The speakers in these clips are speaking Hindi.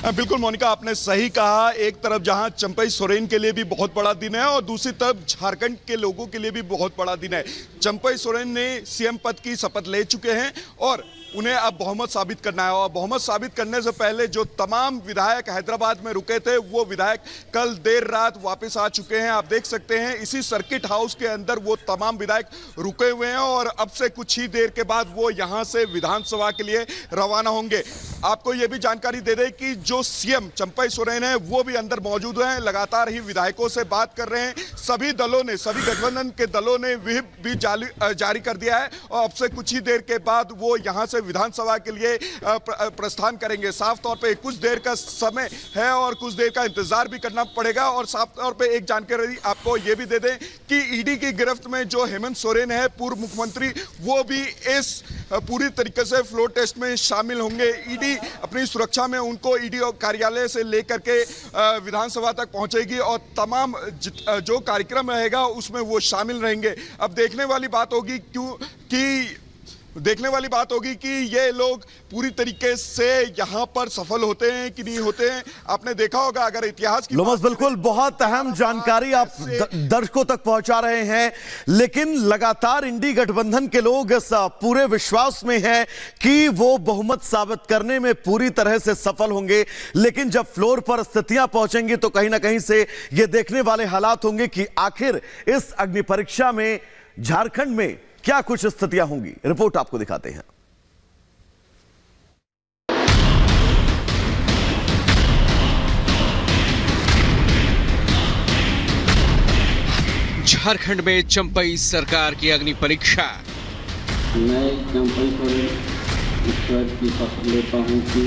बिल्कुल मोनिका, आपने सही कहा। एक तरफ जहां चंपई सोरेन के लिए भी बहुत बड़ा दिन है और दूसरी तरफ झारखंड के लोगों के लिए भी बहुत बड़ा दिन है। चंपई सोरेन ने सीएम पद की शपथ ले चुके हैं और उन्हें अब बहुमत साबित करना है। और बहुमत साबित करने से पहले जो तमाम विधायक हैदराबाद में रुके थे वो विधायक कल देर रात वापस आ चुके हैं। आप देख सकते हैं इसी सर्किट हाउस के अंदर वो तमाम विधायक रुके हुए हैं और अब से कुछ ही देर के बाद वो यहां से विधानसभा के लिए रवाना होंगे। आपको ये भी जानकारी दे दें कि जो सीएम चंपई सोरेन है वो भी अंदर मौजूद हैं, लगातार ही विधायकों से बात कर रहे हैं। सभी दलों ने, सभी गठबंधन के दलों ने व्हिप भी जारी कर दिया है और अब से कुछ ही देर के बाद वो यहां से विधानसभा के लिए प्रस्थान करेंगे। साफ तौर पे कुछ देर का समय है और कुछ देर का इंतजार भी करना पड़ेगा। और साफ तौर पे एक जानकारी आपको ये भी दे दें कि ईडी की गिरफ्त में जो हेमंत सोरेन है, पूर्व मुख्यमंत्री, वो भी इस पूरी तरीके से फ्लोर टेस्ट में शामिल होंगे। ईडी अपनी सुरक्षा में उनको ईडी कार्यालय से लेकर के विधानसभा तक पहुंचेगी और तमाम जो कार्यक्रम रहेगा उसमें वो शामिल रहेंगे। अब देखने वाली बात होगी कि ये लोग पूरी तरीके से यहां पर सफल होते हैं कि नहीं होते हैं। आपने देखा होगा, अगर इतिहास की लोमस, बिल्कुल बहुत अहम जानकारी आप दर्शकों तक पहुंचा रहे हैं। लेकिन लगातार इंडी गठबंधन के लोग इस पूरे विश्वास में हैं कि वो बहुमत साबित करने में पूरी तरह से सफल होंगे। लेकिन जब फ्लोर पर स्थितियां पहुंचेंगी तो कहीं ना कहीं से ये देखने वाले हालात होंगे कि आखिर इस अग्नि परीक्षा में झारखंड में क्या कुछ स्थितियां होंगी। रिपोर्ट आपको दिखाते हैं। झारखंड में चंपई सरकार की अग्नि परीक्षा। मैं चंपई सोरेन ईश्वर की शपथ लेता हूं कि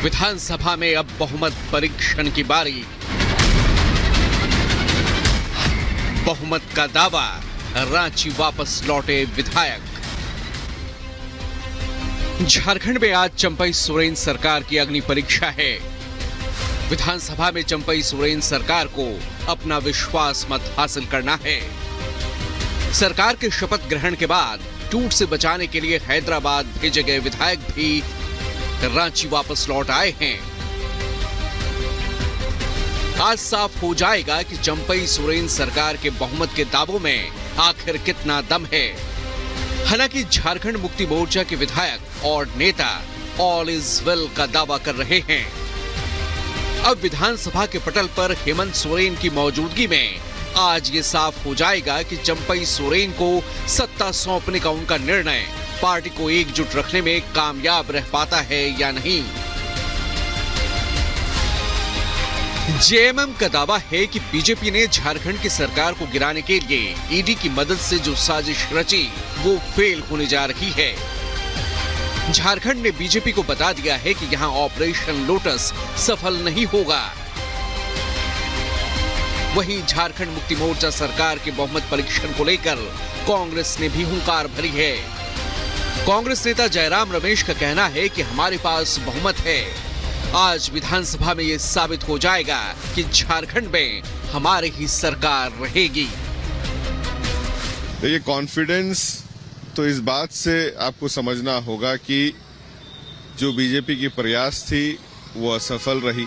विधानसभा में अब बहुमत परीक्षण की बारी। बहुमत का दावा, रांची वापस लौटे विधायक। झारखंड में आज चंपई सोरेन सरकार की अग्नि परीक्षा है। विधानसभा में चंपई सोरेन सरकार को अपना विश्वास मत हासिल करना है। सरकार के शपथ ग्रहण के बाद टूट से बचाने के लिए हैदराबाद भेजे गए विधायक भी रांची वापस लौट आए हैं। आज साफ हो जाएगा कि चंपई सोरेन सरकार के बहुमत के दावों में आखिर कितना दम है। हालांकि झारखंड मुक्ति मोर्चा के विधायक और नेता ऑल इज वेल का दावा कर रहे हैं। अब विधानसभा के पटल पर हेमंत सोरेन की मौजूदगी में आज ये साफ हो जाएगा कि चंपई सोरेन को सत्ता सौंपने का उनका निर्णय पार्टी को एकजुट रखने में कामयाब रह पाता है या नहीं। जेएमएम का दावा है कि बीजेपी ने झारखंड की सरकार को गिराने के लिए ईडी की मदद से जो साजिश रची वो फेल होने जा रही है। झारखंड ने बीजेपी को बता दिया है कि यहां ऑपरेशन लोटस सफल नहीं होगा। वहीं झारखंड मुक्ति मोर्चा सरकार के बहुमत परीक्षण को लेकर कांग्रेस ने भी हुंकार भरी है। कांग्रेस नेता जयराम रमेश का कहना है कि हमारे पास बहुमत है। आज विधानसभा में ये साबित हो जाएगा कि झारखंड में हमारी ही सरकार रहेगी। ये कॉन्फिडेंस तो इस बात से आपको समझना होगा कि जो बीजेपी की प्रयास थी वो असफल रही।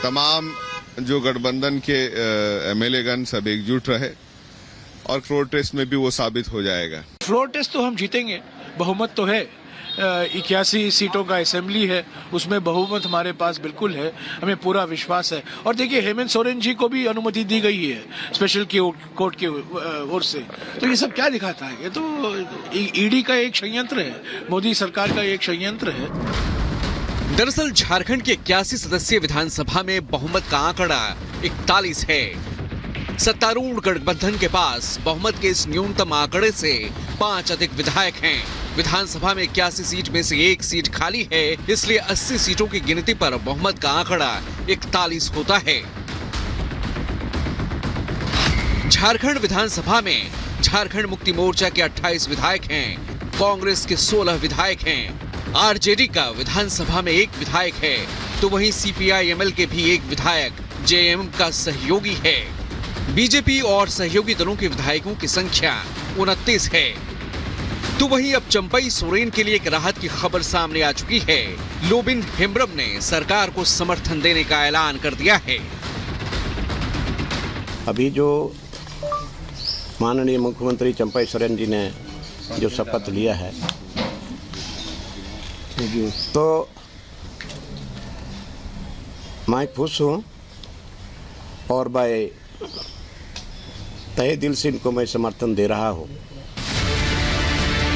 तमाम जो गठबंधन के एमएलए गण सब एकजुट रहे और फ्लोर टेस्ट में भी वो साबित हो जाएगा। फ्लोर टेस्ट तो हम जीतेंगे, बहुमत तो है। 81 सीटों का असेंबली है, उसमें बहुमत हमारे पास बिल्कुल है, हमें पूरा विश्वास है। और देखिए, हेमंत सोरेन जी को भी अनुमति दी गई है स्पेशल कोर्ट की ओर से। तो ये सब क्या दिखाता है? ये तो ईडी का एक षड्यंत्र है, मोदी सरकार का एक षड्यंत्र है। दरअसल झारखंड के 81 सदस्यीय विधानसभा में बहुमत का आंकड़ा 41 है। सत्तारूढ़ गठबंधन के पास बहुमत के इस न्यूनतम आंकड़े से 5 अधिक विधायक हैं। विधानसभा में 81 सीट में से 1 सीट खाली है, इसलिए 80 सीटों की गिनती पर बहुमत का आंकड़ा 41 होता है। झारखंड विधानसभा में झारखंड मुक्ति मोर्चा के 28 विधायक हैं, कांग्रेस के 16 विधायक हैं, आरजेडी का विधानसभा में 1 विधायक है, तो वहीं सीपीआई-एमएल के भी 1 विधायक जेएमएम का सहयोगी है। बीजेपी और सहयोगी दलों के विधायकों की संख्या 29 है। तो वहीं अब चंपई सोरेन के लिए एक राहत की खबर सामने आ चुकी है। लोबिन हेम्ब्रम ने सरकार को समर्थन देने का ऐलान कर दिया है। अभी जो माननीय मुख्यमंत्री चंपई सोरेन जी ने जो शपथ लिया है, तो मैं खुश हूँ और मैं तहे दिल से इनको मैं समर्थन दे रहा हूँ।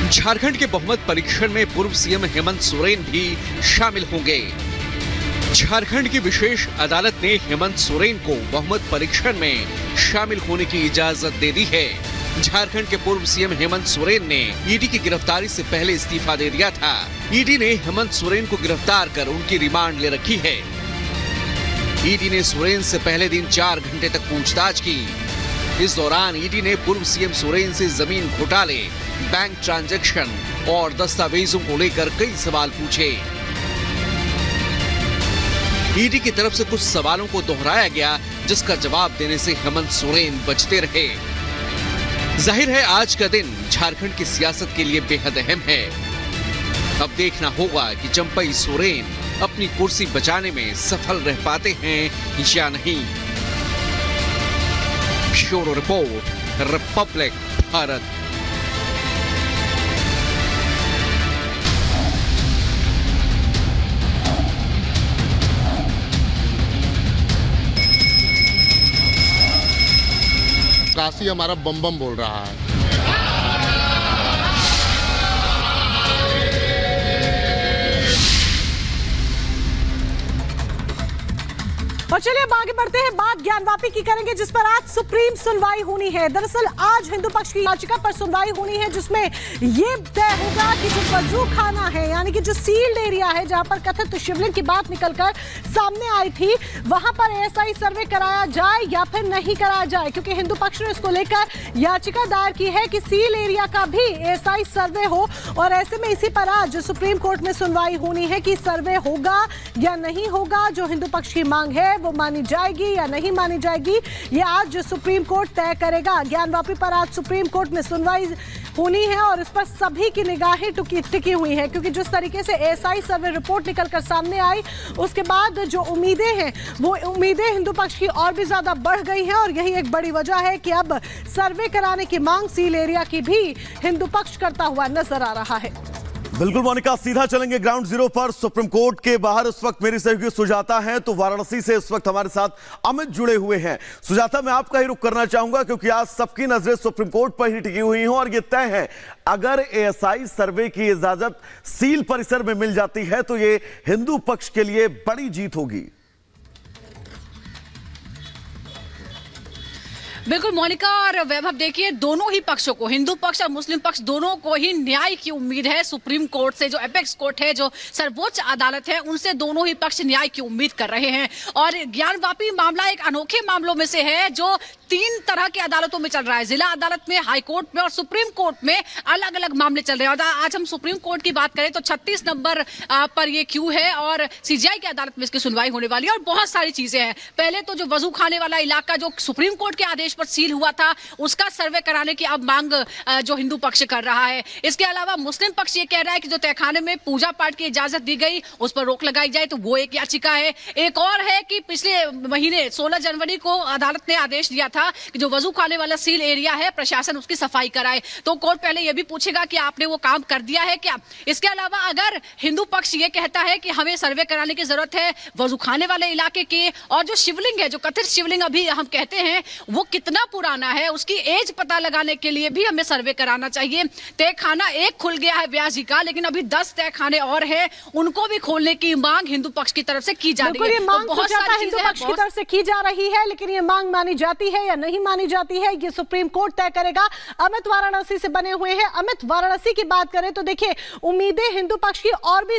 झारखंड के बहुमत परीक्षण में पूर्व सीएम हेमंत सोरेन भी शामिल होंगे। झारखंड की विशेष अदालत ने हेमंत सोरेन को बहुमत परीक्षण में शामिल होने की इजाजत दे दी है। झारखंड के पूर्व सीएम हेमंत सोरेन ने ईडी की गिरफ्तारी से पहले इस्तीफा दे दिया था। ईडी ने हेमंत सोरेन को गिरफ्तार कर उनकी रिमांड ले रखी है। ईडी ने सोरेन से पहले दिन 4 घंटे तक पूछताछ की। इस दौरान ईडी ने पूर्व सीएम सोरेन से जमीन घोटाले, बैंक ट्रांजैक्शन और दस्तावेजों को लेकर कई सवाल पूछे। ईडी की तरफ से कुछ सवालों को दोहराया गया, जिसका जवाब देने से हेमंत सोरेन बचते रहे। जाहिर है आज का दिन झारखंड की सियासत के लिए बेहद अहम है। अब देखना होगा कि चंपई सोरेन अपनी कुर्सी बचाने में सफल रह पाते हैं या नहीं। Bureau report, Republic Bharat. Kashi हमारा बम बम बोल रहा है। और चलिए अब आगे बढ़ते हैं, बात ज्ञानवापी की करेंगे, जिस पर आज सुप्रीम सुनवाई होनी है। दरअसल आज हिंदू पक्ष की याचिका पर सुनवाई होनी है, जिसमें ये तय होगा कि जो वजू खाना है, यानी कि जो सील्ड एरिया है जहां पर कथित शिवलिंग की बात निकलकर सामने आई थी, वहां पर एएसआई सर्वे कराया जाए या फिर नहीं कराया जाए, क्योंकि हिंदू पक्ष ने इसको लेकर याचिका दायर की है कि सील एरिया का भी एएसआई सर्वे हो। और ऐसे में इसी पर आज सुप्रीम कोर्ट में सुनवाई होनी है कि सर्वे होगा या नहीं होगा। जो हिंदू पक्ष की मांग है वो मानी जाएगी या नहीं मानी जाएगी, ये आज सुप्रीम कोर्ट तय करेगा। ज्ञानवापी पर आज सुप्रीम कोर्ट में सुनवाई होनी है और इस पर सभी की निगाहें टिकी हुई हैं, क्योंकि जिस तरीके से एएसआई सर्वे रिपोर्ट निकलकर सामने आई, उसके बाद जो उम्मीदें हैं वो उम्मीदें हिंदू पक्ष की और भी ज्यादा बढ़ गई हैं। और यही एक बड़ी वजह है कि अब सर्वे कराने की मांग सील एरिया की भी हिंदू पक्ष करता हुआ नजर आ रहा है। बिल्कुल मोनिका, सीधा चलेंगे ग्राउंड जीरो पर। सुप्रीम कोर्ट के बाहर इस वक्त मेरी सहयोगी सुजाता हैं, तो वाराणसी से इस वक्त हमारे साथ अमित जुड़े हुए हैं। सुजाता, मैं आपका ही रुख करना चाहूंगा, क्योंकि आज सबकी नजरें सुप्रीम कोर्ट पर ही टिकी हुई हैं और यह तय है, अगर एएसआई सर्वे की इजाजत सील परिसर में मिल जाती है तो यह हिंदू पक्ष के लिए बड़ी जीत होगी। बिल्कुल मोनिका और वैभव, देखिए दोनों ही पक्षों को, हिंदू पक्ष और मुस्लिम पक्ष दोनों को ही न्याय की उम्मीद है सुप्रीम कोर्ट से। जो एपेक्स कोर्ट है, जो सर्वोच्च अदालत है, उनसे दोनों ही पक्ष न्याय की उम्मीद कर रहे हैं। और ज्ञानवापी मामला एक अनोखे मामलों में से है जो 3 तरह की अदालतों में चल रहा है। जिला अदालत में, हाई कोर्ट में और सुप्रीम कोर्ट में अलग अलग मामले चल रहे हैं। और आज हम सुप्रीम कोर्ट की बात करें तो 36 नंबर पर यह क्यू है और सीजीआई की अदालत में इसकी सुनवाई होने वाली है। और बहुत सारी चीजें हैं। पहले तो जो वजू खाने वाला इलाका जो सुप्रीम कोर्ट के आदेश पर सील हुआ था, उसका सर्वे कराने की अब मांग जो हिंदू पक्ष कर रहा है। इसके अलावा मुस्लिम पक्ष ये कह रहा है कि जो तहखाने में पूजा पाठ की इजाजत दी गई उस पर रोक लगाई जाए, तो वो एक याचिका है। एक और है कि पिछले महीने 16 जनवरी को अदालत ने आदेश दिया था कि जो वजू खाने वाला सील एरिया है, प्रशासन उसकी सफाई कराए। तो कोर्ट पहले यह भी पूछेगा कि आपने वो काम कर दिया है क्या। इसके अलावा अगर हिंदू पक्ष ये कहता है कि हमें सर्वे कराने की जरूरत है वजू खाने वाले इलाके की, और जो शिवलिंग है, जो कथित शिवलिंग अभी हम कहते हैं, वो कितना पुराना है, उसकी एज पता लगाने के लिए भी हमें सर्वे कराना चाहिए। तहखाना एक खुल गया है व्यास जी का, लेकिन अभी 10 तहखाने और हैं, उनको भी खोलने की मांग हिंदू पक्ष की तरफ से की जा रही है। ये मांग बहुत सारी हिंदू पक्ष की तरफ से की जा रही है, लेकिन ये मांग मानी जाती है या नहीं मानी जाती है, ये सुप्रीम कोर्ट तय करेगा। अमित वाराणसी से बने हुए हैं। अमित, वाराणसी की बात करें तो देखिए, उम्मीदें हिंदू पक्ष की और भी